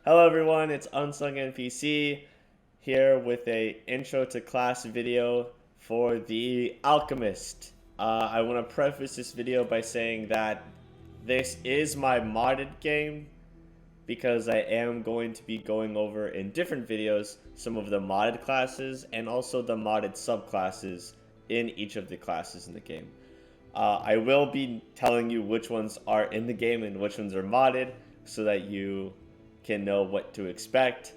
Hello everyone, it's UnsungNPC here with a intro to class video for the Alchemist. I want to preface this video by saying that this is my modded game because I am going to be going over in different videos some of the modded classes and also the modded subclasses in each of the classes in the game. I will be telling you which ones are in the game and which ones are modded so that you can know what to expect.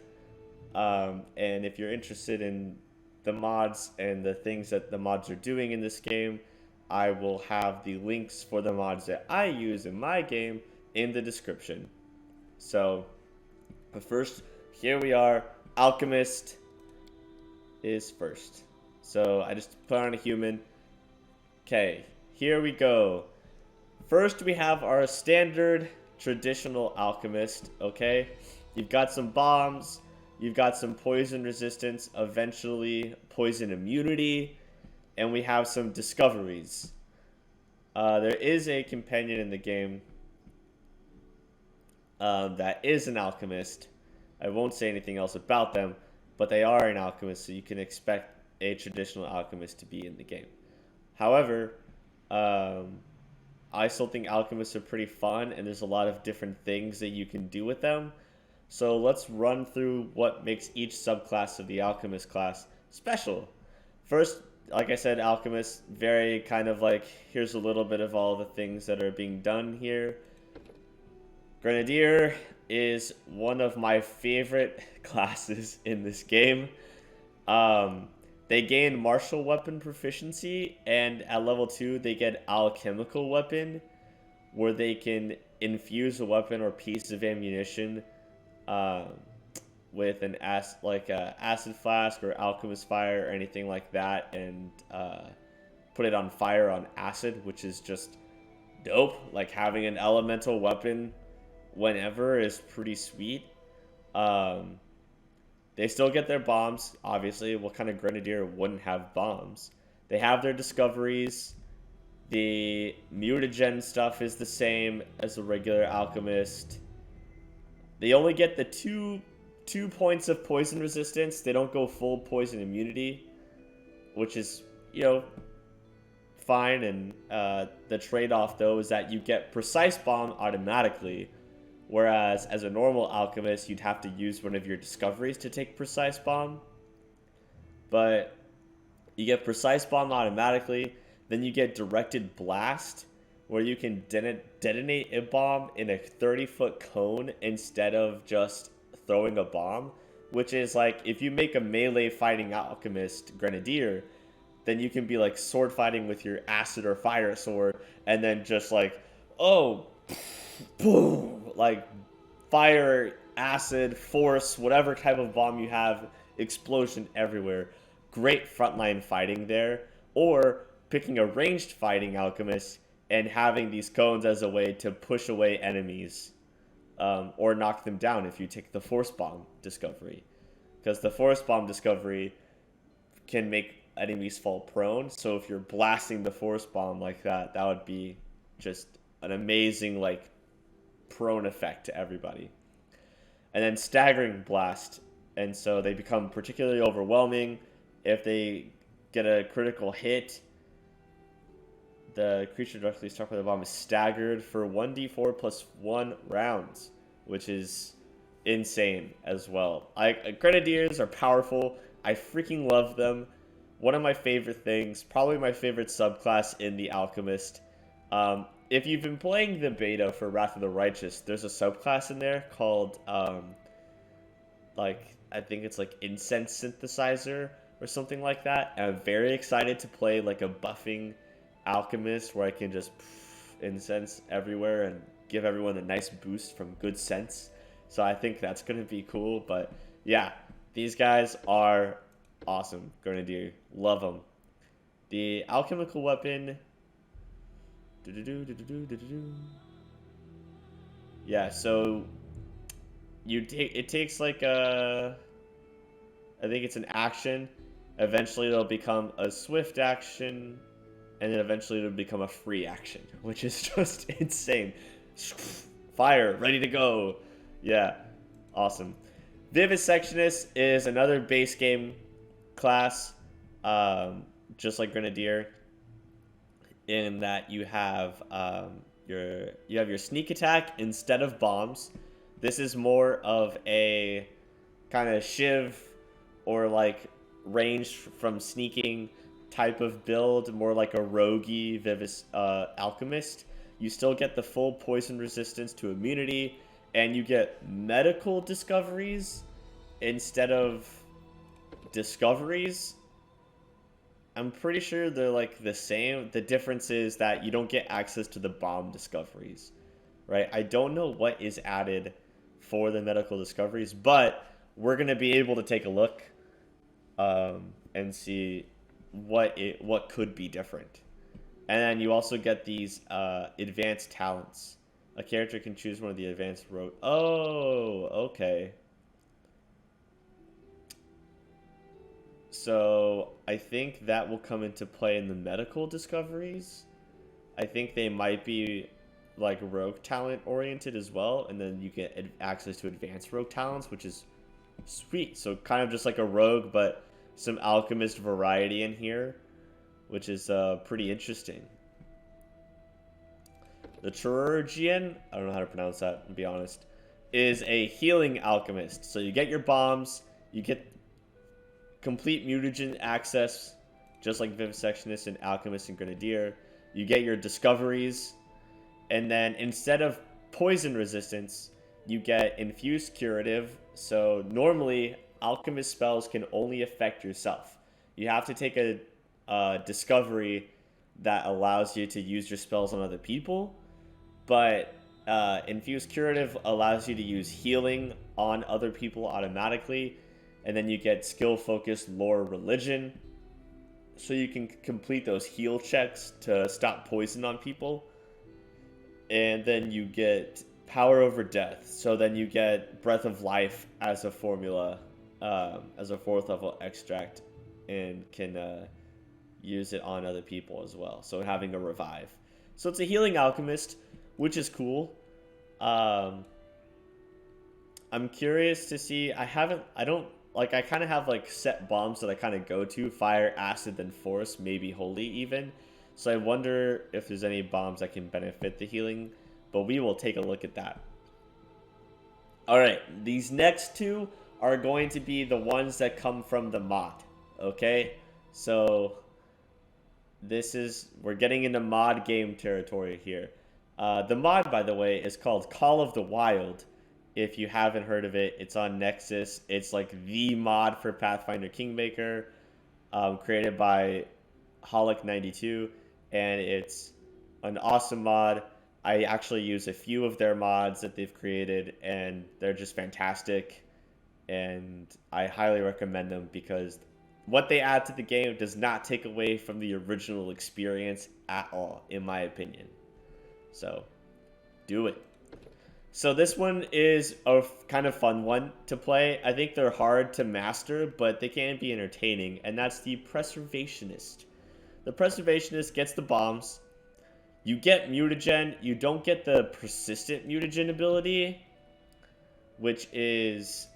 And if you're interested in the mods and the things that the mods are doing in this game, I will have the links for the mods that I use in my game in the description. So, but first, here we are. Alchemist is first. So I just put on a human. Okay, here we go. First, we have our standard traditional alchemist, okay? You've got some bombs, you've got some poison resistance, eventually poison immunity, and we have some discoveries. There is a companion in the game that is an alchemist. I won't say anything else about them, but they are an alchemist, so you can expect a traditional alchemist to be in the game. However, I still think alchemists are pretty fun, and there's a lot of different things that you can do with them. So let's run through what makes each subclass of the alchemist class special. First, like I said, alchemist, very kind of like, here's a little bit of all the things that are being done here. Grenadier is one of my favorite classes in this game. They gain martial weapon proficiency, and at level 2 they get alchemical weapon, where they can infuse a weapon or piece of ammunition with an acid flask or alchemist fire or anything like that, and put it on fire on acid, which is just dope. Like, having an elemental weapon whenever is pretty sweet. They still get their bombs, obviously. What kind of grenadier wouldn't have bombs? They have their discoveries. The mutagen stuff is the same as the regular alchemist. They only get the two points of poison resistance. They don't go full poison immunity, which is, fine. And the trade-off, though, is that you get precise bomb automatically, whereas as a normal alchemist, you'd have to use one of your discoveries to take precise bomb. But you get precise bomb automatically. Then you get directed blast, where you can detonate a bomb in a 30-foot cone instead of just throwing a bomb. Which is like, if you make a melee fighting alchemist grenadier, then you can be like sword fighting with your acid or fire sword, and then just like, oh, boom, like fire, acid, force, whatever type of bomb you have, explosion everywhere. Great frontline fighting there. Or picking a ranged fighting alchemist and having these cones as a way to push away enemies, or knock them down if you take the force bomb discovery, because the force bomb discovery can make enemies fall prone. So if you're blasting the force bomb like that, that would be just an amazing, like, prone effect to everybody. And then staggering blast, and so they become particularly overwhelming. If they get a critical hit, the creature directly struck by the bomb is staggered for 1d4 plus 1 rounds, which is insane as well. Grenadiers are powerful. I freaking love them. One of my favorite things, probably my favorite subclass in the Alchemist. If you've been playing the beta for Wrath of the Righteous, there's a subclass in there called, I think it's like Incense Synthesizer or something like that. And I'm very excited to play like a buffing alchemist where I can just incense everywhere and give everyone a nice boost from good sense. So I think that's going to be cool. But yeah, these guys are awesome. Grenadier, love them. The alchemical weapon, yeah, so it takes like I think it's an action. Eventually it'll become a swift action, and then eventually it'll become a free action, which is just insane. Fire, ready to go. Yeah. Awesome. Vivisectionist is another base game class, just like Grenadier, in that you have your sneak attack instead of bombs. This is more of a kind of shiv or like ranged from sneaking type of build, more like a roguey Alchemist. You still get the full poison resistance to immunity, and you get medical discoveries instead of discoveries. I'm pretty sure they're like the same. The difference is that you don't get access to the bomb discoveries, right? I don't know what is added for the medical discoveries, but we're gonna be able to take a look and see what could be different. And then you also get these advanced talents. A character can choose one of the advanced Oh, okay. So I think that will come into play in the medical discoveries. I think they might be like rogue talent oriented as well, and then you get access to advanced rogue talents, which is sweet. So kind of just like a rogue, but some alchemist variety in here, which is pretty interesting. The Chirurgian, I don't know how to pronounce that, to be honest, is a healing alchemist. So you get your bombs, you get complete mutagen access, just like Vivisectionist and Alchemist and Grenadier. You get your discoveries, and then instead of poison resistance, you get infused curative. So normally, alchemist spells can only affect yourself. You have to take a discovery that allows you to use your spells on other people, but infused curative allows you to use healing on other people automatically, and then you get skill focused lore religion, so you can complete those heal checks to stop poison on people. And then you get power over death, so then you get breath of life as a formula, as a 4th level extract, and can use it on other people as well, so having a revive. So it's a healing alchemist, which is cool. I'm curious to see. I kind of have like set bombs that I kind of go to: fire, acid, then force, maybe holy even. So I wonder if there's any bombs that can benefit the healing, but we will take a look at that. All right, these next two are going to be the ones that come from the mod. Okay, so we're getting into mod game territory here. The mod, by the way, is called Call of the Wild. If you haven't heard of it, it's on Nexus. It's like the mod for Pathfinder Kingmaker, created by Holic92, and it's an awesome mod. I actually use a few of their mods that they've created, and they're just fantastic, and I highly recommend them because what they add to the game does not take away from the original experience at all, in my opinion. So, do it. So this one is a kind of fun one to play. I think they're hard to master, but they can be entertaining, and that's the Preservationist. The Preservationist gets the bombs. You get mutagen. You don't get the persistent mutagen ability, which is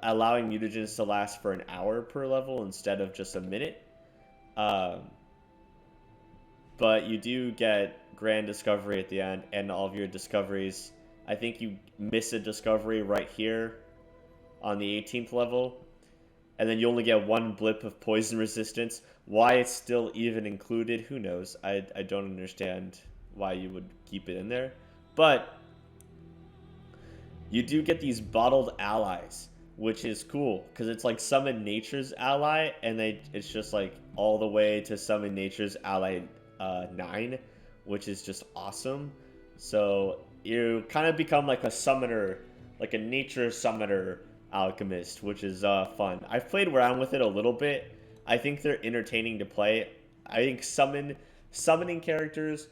allowing mutagens to last for an hour per level instead of just a minute. But you do get grand discovery at the end, and all of your discoveries. I think you miss a discovery right here on the 18th level, and then you only get one blip of poison resistance. Why it's still even included, who knows? I don't understand why you would keep it in there. But you do get these bottled allies, which is cool because it's like summon nature's ally, and it's just like all the way to summon nature's ally 9, which is just awesome. So you kind of become like a summoner, like a nature summoner alchemist, which is fun. I've played around with it a little bit. I think they're entertaining to play. I think summoning characters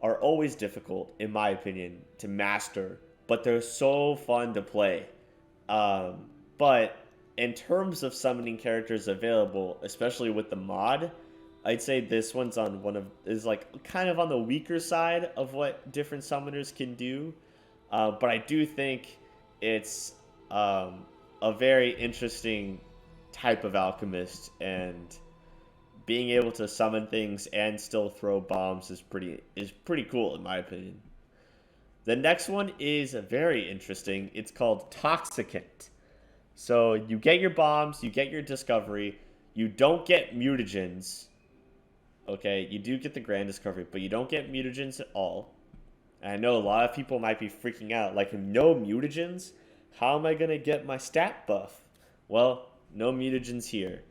are always difficult, in my opinion, to master, but they're so fun to play. But in terms of summoning characters available, especially with the mod, I'd say this one's is like kind of on the weaker side of what different summoners can do. But I do think it's a very interesting type of alchemist, and being able to summon things and still throw bombs is pretty cool in my opinion. The next one is very interesting. It's called Toxicant. So you get your bombs, you get your discovery, you don't get mutagens. Okay, you do get the grand discovery, but you don't get mutagens at all. And I know a lot of people might be freaking out, like, no mutagens? How am I gonna get my stat buff? Well, no mutagens here.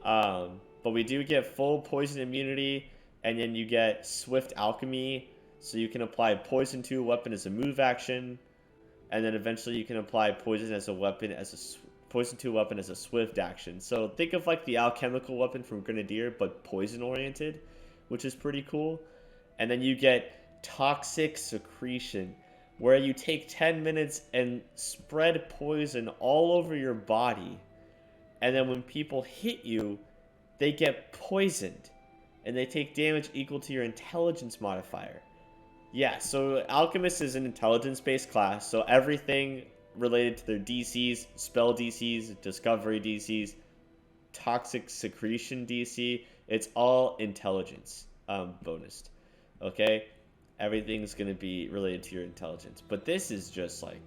But we do get full poison immunity, and then you get swift alchemy, so you can apply poison to a weapon as a move action, and then eventually you can apply poison as a weapon poison to a weapon as a swift action. So think of like the alchemical weapon from Grenadier, but poison oriented, which is pretty cool. And then you get toxic secretion, where you take 10 minutes and spread poison all over your body, and then when people hit you, they get poisoned, and they take damage equal to your intelligence modifier. Yeah, so Alchemist is an intelligence-based class, so everything related to their DCs, spell DCs, discovery DCs, toxic secretion DC, it's all intelligence bonused. Okay? Everything's going to be related to your intelligence. But this is just like,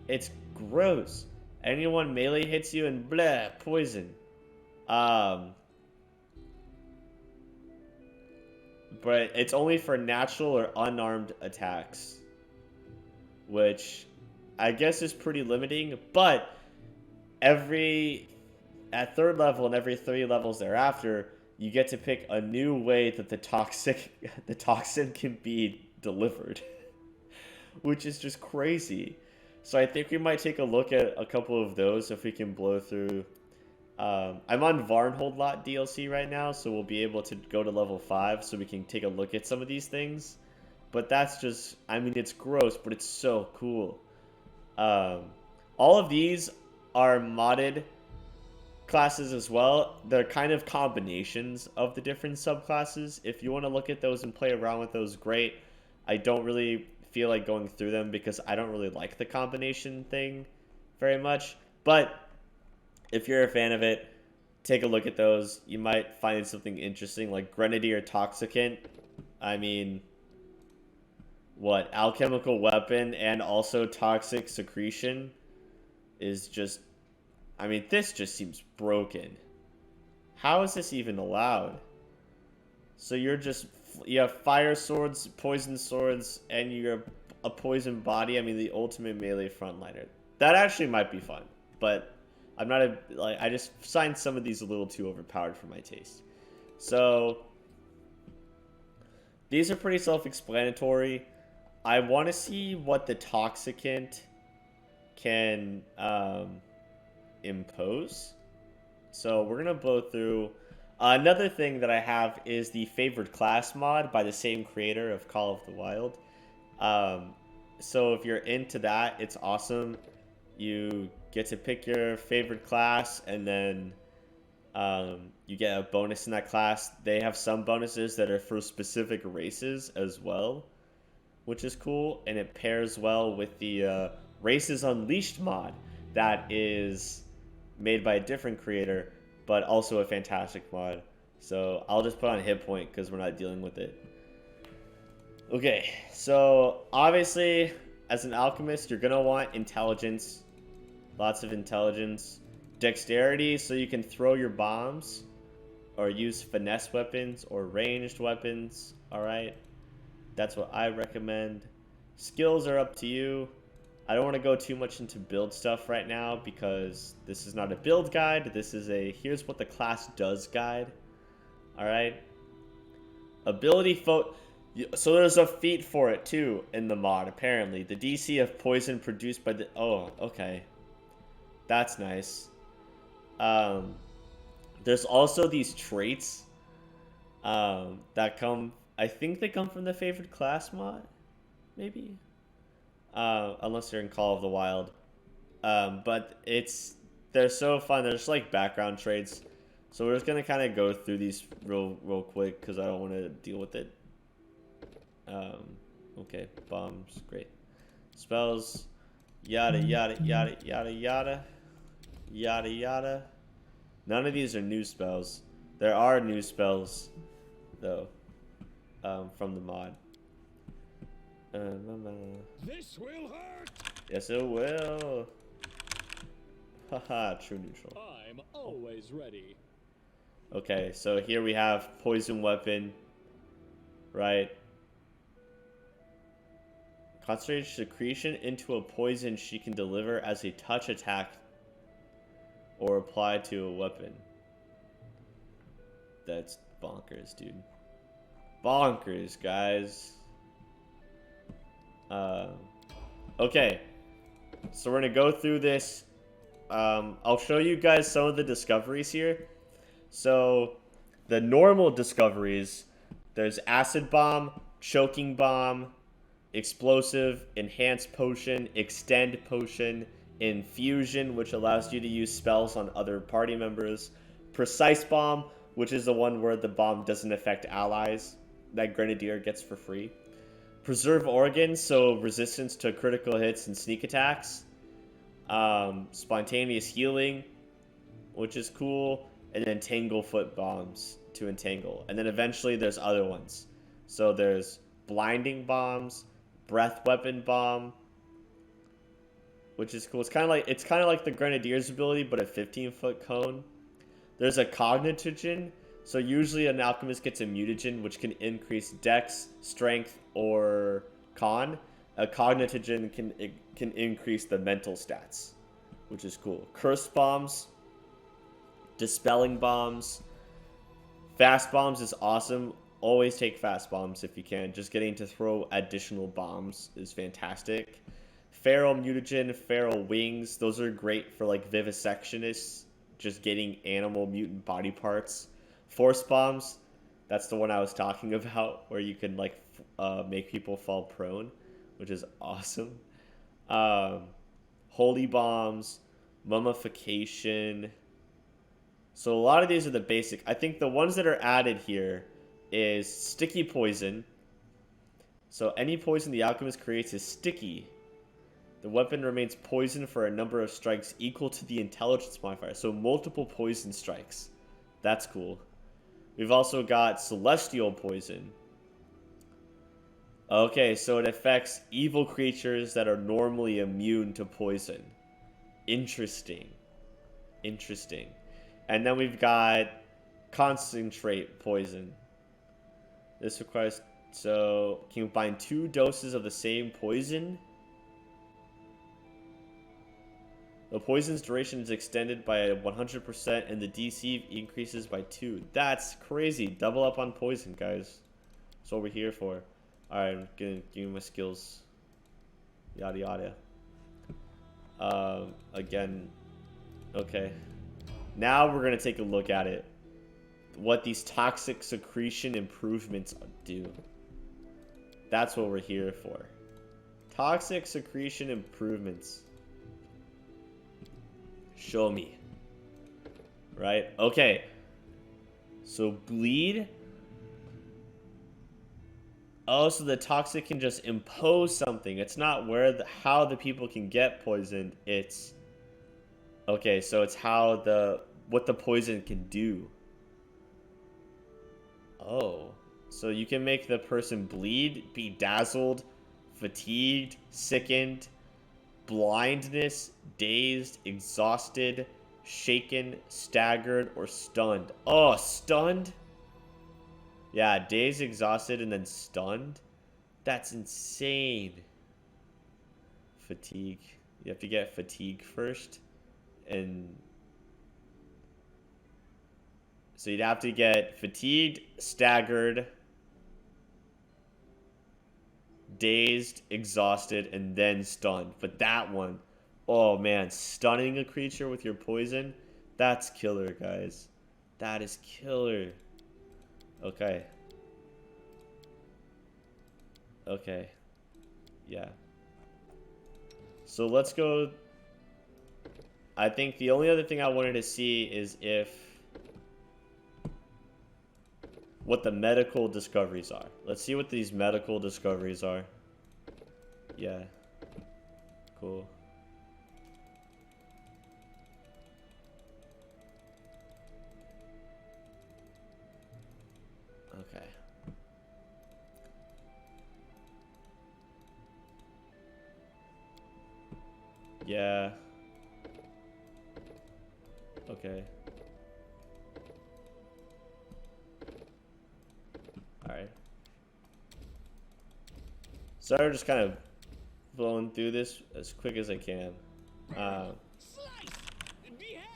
it's gross. Anyone melee hits you and blah, poison. But it's only for natural or unarmed attacks, which I guess is pretty limiting. But at 3rd level and every 3 levels thereafter, you get to pick a new way that the toxin can be delivered, which is just crazy. So I think we might take a look at a couple of those if we can blow through. I'm on Varnhold Lot DLC right now, so we'll be able to go to level 5 so we can take a look at some of these things. But that's just, I mean, it's gross, but it's so cool. All of these are modded classes as well. They're kind of combinations of the different subclasses. If you want to look at those and play around with those, great. I don't really feel like going through them because I don't really like the combination thing very much. But if you're a fan of it, take a look at those. You might find something interesting, like Grenadier Toxicant. I mean, what? Alchemical weapon and also toxic secretion is just, I mean, this just seems broken. How is this even allowed? So you have fire swords, poison swords, and you're a poison body. I mean, the ultimate melee frontliner. That actually might be fun, but I'm not I just find some of these a little too overpowered for my taste. So these are pretty self-explanatory. I want to see what the Toxicant can impose. So we're gonna blow through. Another thing that I have is the favored class mod by the same creator of Call of the Wild. So if you're into that, it's awesome. You get to pick your favorite class, and then you get a bonus in that class. They have some bonuses that are for specific races as well, which is cool, and it pairs well with the Races Unleashed mod that is made by a different creator, but also a fantastic mod. So I'll just put on hit point because we're not dealing with it. Okay, so obviously as an alchemist, you're gonna want intelligence. Lots of intelligence. Dexterity, so you can throw your bombs or use finesse weapons or ranged weapons. Alright, that's what I recommend. Skills are up to you. I don't want to go too much into build stuff right now because this is not a build guide. This is a here's what the class does guide. Alright. Ability so there's a feat for it too in the mod, apparently. The DC of poison produced by the... Oh, okay. That's nice. There's also these traits that come... I think they come from the favored class mod? Maybe? Unless you're in Call of the Wild. But they're so fun. They're just like background traits. So we're just going to kind of go through these real quick because I don't want to deal with it. Okay, bombs, great. Spells, Yada, yada, yada, yada, yada. Yada, yada. None of these are new spells. There are new spells, though, from the mod. This will hurt. Yes, it will. Haha, true neutral. I'm always ready. Okay, so here we have poison weapon, right? Concentrated secretion into a poison she can deliver as a touch attack or apply to a weapon. That's bonkers, dude. Bonkers, guys. Okay, so we're gonna go through this. I'll show you guys some of the discoveries here. So, the normal discoveries, there's acid bomb, choking bomb, explosive, enhanced potion, extend potion, infusion, which allows you to use spells on other party members, precise bomb, which is the one where the bomb doesn't affect allies, that Grenadier gets for free, preserve organs, so resistance to critical hits and sneak attacks, spontaneous healing, which is cool, and then tanglefoot bombs to entangle. And then eventually there's other ones. So there's blinding bombs, breath weapon bomb, which is cool. It's kind of like the Grenadier's ability, but a 15-foot cone. There's a cognitogen. So usually an alchemist gets a mutagen, which can increase dex, strength, or con. A cognitogen can increase the mental stats, which is cool. Curse bombs, dispelling bombs, fast bombs is awesome. Always take fast bombs if you can. Just getting to throw additional bombs is fantastic. Feral mutagen, feral wings, those are great for like vivisectionists, just getting animal mutant body parts. Force bombs, that's the one I was talking about, where you can like make people fall prone, which is awesome. Holy bombs, mummification. So a lot of these are the basic. I think the ones that are added here is sticky poison. So any poison the alchemist creates is sticky. The weapon remains poison for a number of strikes equal to the intelligence modifier. So multiple poison strikes. That's cool. We've also got celestial poison. Okay, so it affects evil creatures that are normally immune to poison. Interesting. Interesting. And then we've got concentrate poison. This requires, so can you bind 2 doses of the same poison? The poison's duration is extended by 100% and the DC increases by 2. That's crazy. Double up on poison, guys. That's what we're here for. Alright, I'm gonna give you my skills. Yada yada. Again. Okay. Now we're gonna take a look at it. What these toxic secretion improvements do. That's what we're here for. Toxic secretion improvements. Show me. Right? Okay. So bleed. Oh, so the toxic can just impose something. It's not where how the people can get poisoned. It's okay. So it's how what the poison can do. Oh, so you can make the person bleed, be dazzled, fatigued, sickened, blindness, dazed, exhausted, shaken, staggered, or stunned. Oh, stunned? Yeah, dazed, exhausted, and then stunned? That's insane. Fatigue. You have to get fatigue first. And so you'd have to get fatigued, staggered, dazed, exhausted, and then stunned. But that one, oh man, stunning a creature with your poison, that's killer, guys. That is killer. Okay. Okay. Yeah. So let's go. I think the only other thing I wanted to see is what the medical discoveries are. Let's see what these medical discoveries are. Yeah. Cool. Yeah. Okay. Alright. So I'm just kind of blowing through this as quick as I can.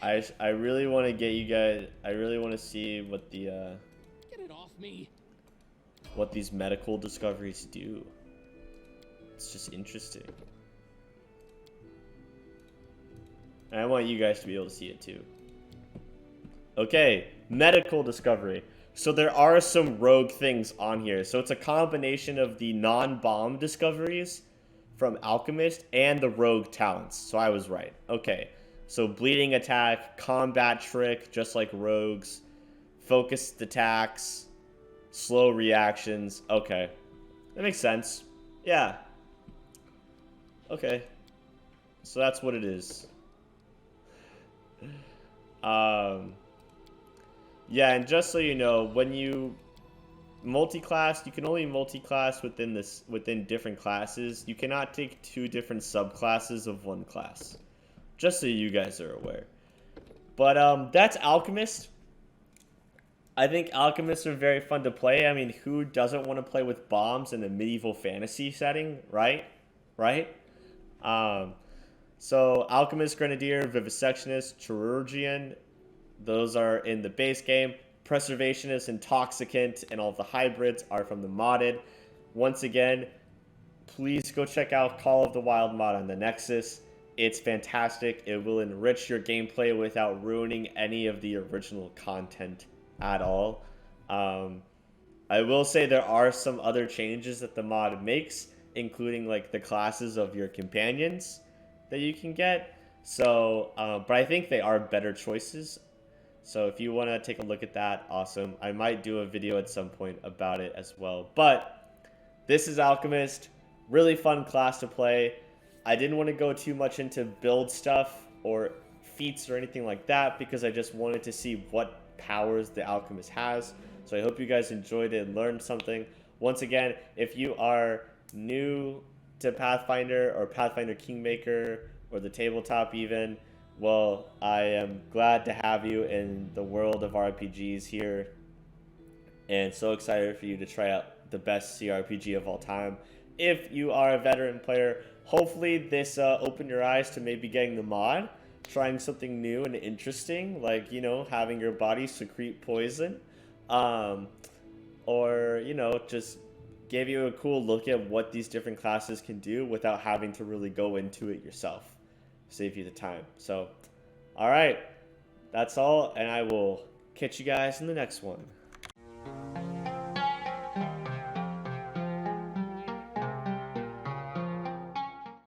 I really want to get you guys. I really want to see what the Get it off me. what these medical discoveries do. It's just interesting, and I want you guys to be able to see it too. Okay, medical discovery. So there are some rogue things on here. So it's a combination of the non-bomb discoveries from Alchemist and the rogue talents. So I was right. Okay. So bleeding attack, combat trick, just like rogues, focused attacks, slow reactions. Okay. That makes sense. Yeah. Okay. So that's what it is. Yeah, and just so you know, when you multi-class, you can only multi-class within different classes. You cannot take two different subclasses of one class. Just so you guys are aware. But that's Alchemist. I think Alchemists are very fun to play. I mean, who doesn't want to play with bombs in a medieval fantasy setting, right? Right? So Alchemist, Grenadier, Vivisectionist, Chirurgian, those are in the base game. Preservationist and Toxicant and all of the hybrids are from the modded. Once again, please go check out Call of the Wild mod on the Nexus. It's fantastic. It will enrich your gameplay without ruining any of the original content at all. I will say there are some other changes that the mod makes, including like the classes of your companions that you can get. So, but I think they are better choices. So if you want to take a look at that, awesome. I might do a video at some point about it as well. But this is Alchemist. Really fun class to play. I didn't want to go too much into build stuff or feats or anything like that because I just wanted to see what powers the Alchemist has. So I hope you guys enjoyed it and learned something. Once again, if you are new to Pathfinder or Pathfinder Kingmaker or the tabletop even, well, I am glad to have you in the world of RPGs here, and so excited for you to try out the best CRPG of all time. If you are a veteran player, hopefully this opened your eyes to maybe getting the mod, trying something new and interesting, like, you know, having your body secrete poison, or, you know, just gave you a cool look at what these different classes can do without having to really go into it yourself. Save you the time. So, all right, that's all, and I will catch you guys in the next one.